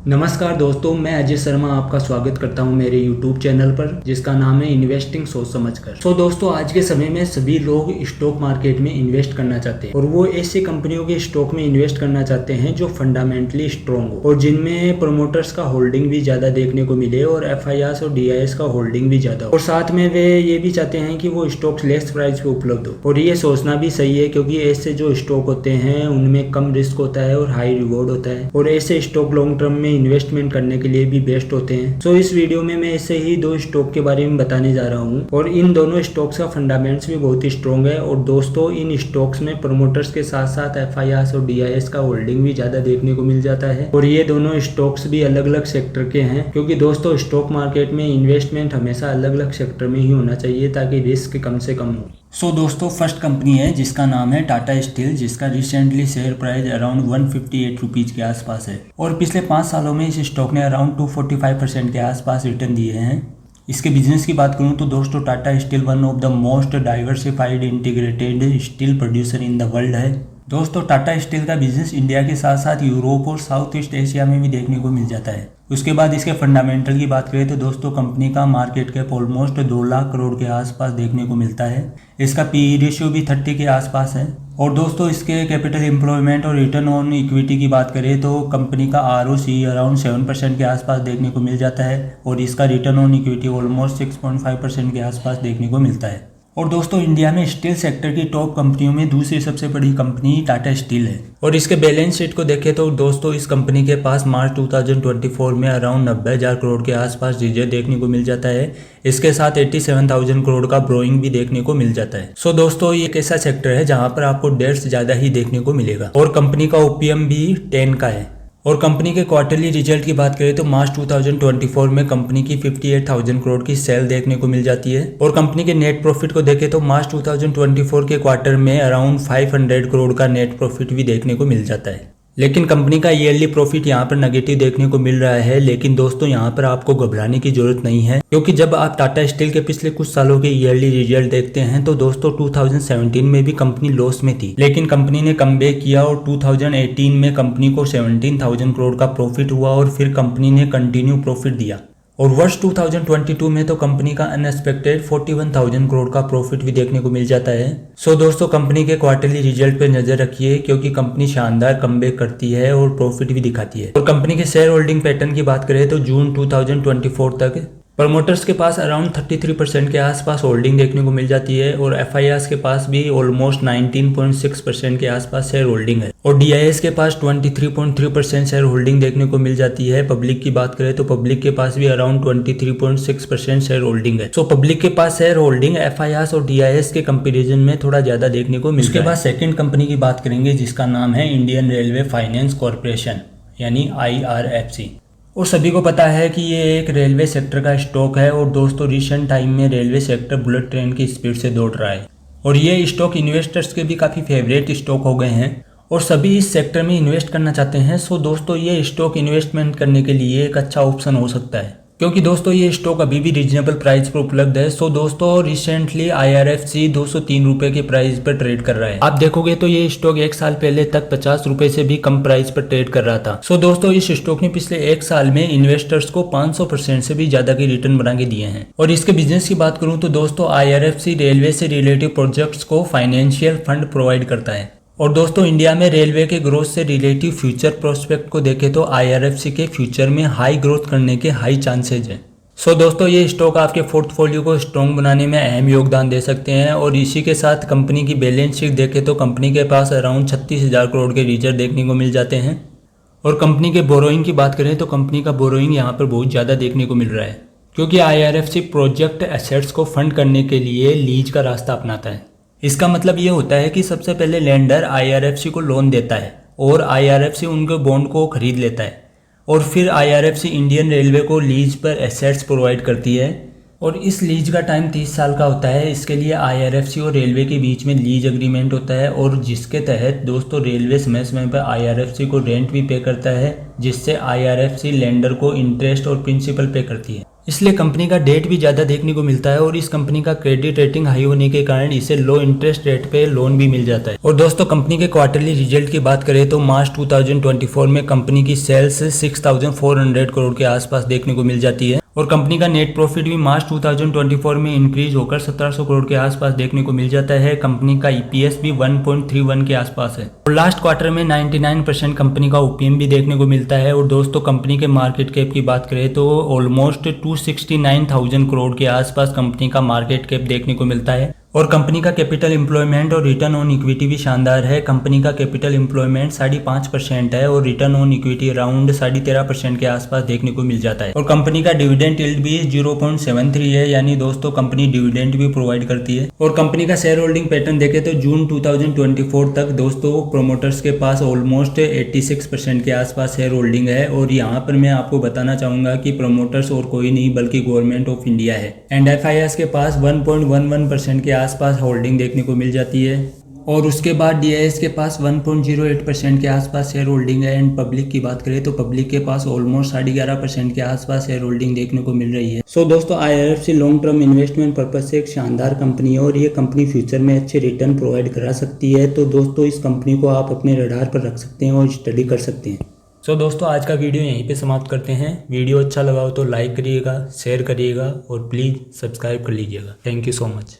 नमस्कार दोस्तों, मैं अजय शर्मा आपका स्वागत करता हूं मेरे YouTube चैनल पर जिसका नाम है इन्वेस्टिंग सोच समझकर। तो दोस्तों, आज के समय में सभी लोग स्टॉक मार्केट में इन्वेस्ट करना चाहते हैं और वो ऐसी कंपनियों के स्टॉक में इन्वेस्ट करना चाहते हैं जो फंडामेंटली स्ट्रॉन्ग हो और जिनमें प्रोमोटर्स का होल्डिंग भी ज्यादा देखने को मिले और FIRs और DIS का होल्डिंग भी ज्यादा हो और साथ में वे ये भी चाहते हैं कि वो स्टॉक्स लेस प्राइस पे उपलब्ध हो। और ये सोचना भी सही है क्योंकि ऐसे जो स्टॉक होते हैं उनमें कम रिस्क होता है और हाई रिवॉर्ड होता है और ऐसे स्टॉक लॉन्ग टर्म में इन्वेस्टमेंट करने के लिए भी बेस्ट होते हैं। तो इस वीडियो में मैं ऐसे ही दो स्टॉक के बारे में बताने जा रहा हूँ और इन दोनों स्टॉक्स का फंडामेंट्स भी बहुत ही स्ट्रॉन्ग है। और दोस्तों, इन स्टॉक्स में प्रमोटर्स के साथ साथ FIRs और DIS का होल्डिंग भी ज्यादा देखने को मिल जाता है और ये दोनों स्टॉक्स भी अलग अलग सेक्टर के हैं क्योंकि दोस्तों स्टॉक मार्केट में इन्वेस्टमेंट हमेशा अलग अलग सेक्टर में ही होना चाहिए ताकि रिस्क कम से कम हो। दोस्तों, फर्स्ट कंपनी है जिसका नाम है टाटा स्टील, जिसका recently share price around 158 rupees के आसपास है और पिछले 5 सालों में इस स्टॉक ने अराउंड 245% के आसपास रिटर्न दिए हैं। इसके बिजनेस की बात करूं तो दोस्तों Tata steel one of the most diversified integrated steel producer in the world है। दोस्तों, टाटा स्टील का बिजनेस इंडिया के साथ साथ यूरोप और साउथ ईस्ट एशिया में भी देखने को मिल जाता है। उसके बाद इसके फंडामेंटल की बात करें तो दोस्तों कंपनी का market cap almost 2 lakh crore के आसपास देखने को मिलता है। इसका PE रेशियो भी 30 के आसपास है। और दोस्तों इसके कैपिटल एम्प्लॉयमेंट और रिटर्न ऑन इक्विटी की बात करें तो कंपनी का ROCE अराउंड 7% के आसपास देखने को मिल जाता है और इसका रिटर्न ऑन इक्विटी ऑलमोस्ट 6.5% के आसपास देखने को मिलता है। और दोस्तों इंडिया में स्टील सेक्टर की टॉप कंपनियों में दूसरी सबसे बड़ी कंपनी टाटा स्टील है। और इसके बैलेंस शीट को देखें तो दोस्तों इस कंपनी के पास मार्च 2024 में अराउंड 90,000 करोड़ के आसपास रिजर्व देखने को मिल जाता है। इसके साथ 87,000 करोड़ का ब्रोइंग भी देखने को मिल जाता है। दोस्तों ये एक ऐसा सेक्टर है जहां पर आपको डेट्स ज्यादा ही देखने को मिलेगा और कंपनी का OPM भी 10 का है। और कंपनी के क्वार्टरली रिजल्ट की बात करें तो मार्च 2024 में कंपनी की 58,000 करोड़ की सेल देखने को मिल जाती है और कंपनी के नेट प्रॉफिट को देखें तो मार्च 2024 के क्वार्टर में अराउंड 500 करोड़ का नेट प्रॉफिट भी देखने को मिल जाता है। लेकिन कंपनी का ईयरली प्रॉफिट यहाँ पर नेगेटिव देखने को मिल रहा है। लेकिन दोस्तों यहाँ पर आपको घबराने की जरूरत नहीं है क्योंकि जब आप टाटा स्टील के पिछले कुछ सालों के ईयरली रिजल्ट देखते हैं तो दोस्तों 2017 में भी कंपनी लॉस में थी, लेकिन कंपनी ने कमबैक किया और 2018 में कंपनी को 17,000 करोड़ का प्रॉफिट हुआ और फिर कंपनी ने कंटिन्यू प्रॉफिट दिया। और वर्ष 2022 में तो कंपनी का अनएक्सपेक्टेड 41,000 करोड़ का प्रॉफिट भी देखने को मिल जाता है। दोस्तों कंपनी के क्वार्टरली रिजल्ट पे नजर रखिए क्योंकि कंपनी शानदार कमबैक करती है और प्रॉफिट भी दिखाती है। और कंपनी के शेयर होल्डिंग पैटर्न की बात करें तो जून 2024 तक प्रमोटर्स के पास अराउंड 33% के आसपास होल्डिंग देखने को मिल जाती है और FIRs के पास भी ऑलमोस्ट 19.6% के आसपास शेयर होल्डिंग है और DIS के पास 23.3% शेयर होल्डिंग देखने को मिल जाती है। पब्लिक की बात करें तो पब्लिक के पास भी अराउंड 23.6% शेयर होल्डिंग है। पब्लिक के पास शेयर होल्डिंग FIRs और DIS के कंपेरिजन में थोड़ा ज्यादा देखने को मिलता है। उसके बाद सेकेंड कंपनी की बात करेंगे जिसका नाम है इंडियन रेलवे फाइनेंस कॉर्पोरेशन यानी IRFC। और सभी को पता है कि ये एक रेलवे सेक्टर का स्टॉक है और दोस्तों रिसेंट टाइम में रेलवे सेक्टर बुलेट ट्रेन की स्पीड से दौड़ रहा है और ये स्टॉक इन्वेस्टर्स के भी काफ़ी फेवरेट स्टॉक हो गए हैं और सभी इस सेक्टर में इन्वेस्ट करना चाहते हैं। दोस्तों ये स्टॉक इन्वेस्टमेंट करने के लिए एक अच्छा ऑप्शन हो सकता है क्योंकि दोस्तों ये स्टॉक अभी भी रीजनेबल प्राइस पर उपलब्ध है। दोस्तों रिसेंटली IRFC 203 रुपए के प्राइस पर ट्रेड कर रहा है। आप देखोगे तो ये स्टॉक 1 साल पहले तक 50 रुपए से भी कम प्राइस पर ट्रेड कर रहा था। दोस्तों इस स्टॉक ने पिछले 1 साल में इन्वेस्टर्स को 500% से भी ज्यादा के रिटर्न बना के दिए हैं। और इसके बिजनेस की बात करूं तो दोस्तों IRFC रेलवे से रिलेटेड प्रोजेक्ट्स को फाइनेंशियल फंड प्रोवाइड करता है। और दोस्तों इंडिया में रेलवे के ग्रोथ से रिलेटिव फ्यूचर प्रोस्पेक्ट को देखें तो IRFC के फ्यूचर में हाई ग्रोथ करने के हाई चांसेज हैं। दोस्तों ये स्टॉक आपके पोर्टफोलियो को स्ट्रॉन्ग बनाने में अहम योगदान दे सकते हैं। और इसी के साथ कंपनी की बैलेंस शीट देखें तो कंपनी के पास अराउंड 36,000 करोड़ के रिजर्व देखने को मिल जाते हैं। और कंपनी के बोरोइंग की बात करें तो कंपनी का बोरोइंग यहाँ पर बहुत ज़्यादा देखने को मिल रहा है क्योंकि IRFC प्रोजेक्ट एसेट्स को फंड करने के लिए लीज का रास्ता अपनाता है। इसका मतलब ये होता है कि सबसे पहले लेंडर IRFC को लोन देता है और IRFC उनके बॉन्ड को खरीद लेता है और फिर IRFC इंडियन रेलवे को लीज पर एसेट्स प्रोवाइड करती है और इस लीज का टाइम 30 साल का होता है। इसके लिए IRFC और रेलवे के बीच में लीज एग्रीमेंट होता है और जिसके तहत दोस्तों रेलवे समय समय पर IRFC को रेंट भी पे करता है जिससे IRFC लेंडर को इंटरेस्ट और प्रिंसिपल पे करती है। इसलिए कंपनी का डेट भी ज़्यादा देखने को मिलता है और इस कंपनी का क्रेडिट रेटिंग हाई होने के कारण इसे लो इंटरेस्ट रेट पे लोन भी मिल जाता है। और दोस्तों कंपनी के क्वार्टरली रिजल्ट की बात करें तो मार्च 2024 में कंपनी की सेल्स 6,400 करोड़ के आसपास देखने को मिल जाती है और कंपनी का नेट प्रॉफिट भी मार्च 2024 में इंक्रीज होकर 1700 करोड़ के आसपास देखने को मिल जाता है। कंपनी का ईपीएस भी 1.31 के आसपास है और लास्ट क्वार्टर में 99% कंपनी का ओपीएम भी देखने को मिलता है। और दोस्तों कंपनी के मार्केट कैप की बात करें तो ऑलमोस्ट 269,000 करोड़ के आसपास कंपनी का मार्केट कैप देखने को मिलता है और कंपनी का कैपिटल एम्प्लॉयमेंट और रिटर्न ऑन इक्विटी भी शानदार है। कंपनी का कैपिटल एम्प्लॉयमेंट 5.5% है और रिटर्न ऑन इक्विटी अराउंड 13.5% के आसपास देखने को मिल जाता है और कंपनी का डिविडेंड यील्ड भी 0.73 है, यानी दोस्तों कंपनी डिविडेंड भी प्रोवाइड करती है। और कंपनी का शेयर होल्डिंग पैटर्न देखें तो जून 2024 तक दोस्तों प्रोमोटर्स के पास ऑलमोस्ट 86% के आसपास शेयर होल्डिंग है और यहाँ पर मैं आपको बताना चाहूंगा कि प्रोमोटर्स और कोई नहीं बल्कि गवर्नमेंट ऑफ इंडिया है। एंड एफआईएस के पास 1.11% के आसपास होल्डिंग देखने को मिल जाती है और उसके बाद डीआईएस के पास 1.08% के आसपास शेयर होल्डिंग है। एंड पब्लिक की बात करें तो पब्लिक के पास ऑलमोस्ट 11.5% के आसपास शेयर होल्डिंग देखने को मिल रही है। सो दोस्तों IRFC long term investment purpose से एक शानदार कंपनी है और ये कंपनी फ्यूचर में अच्छे रिटर्न प्रोवाइड करा सकती है। तो दोस्तों इस कंपनी को आप अपने रडार पर रख सकते हैं और स्टडी कर सकते हैं। सो दोस्तों आज का वीडियो यहीं पे समाप्त करते हैं। वीडियो अच्छा लगा हो तो लाइक करिएगा, शेयर करिएगा और प्लीज़ सब्सक्राइब कर लीजिएगा। Thank you so much.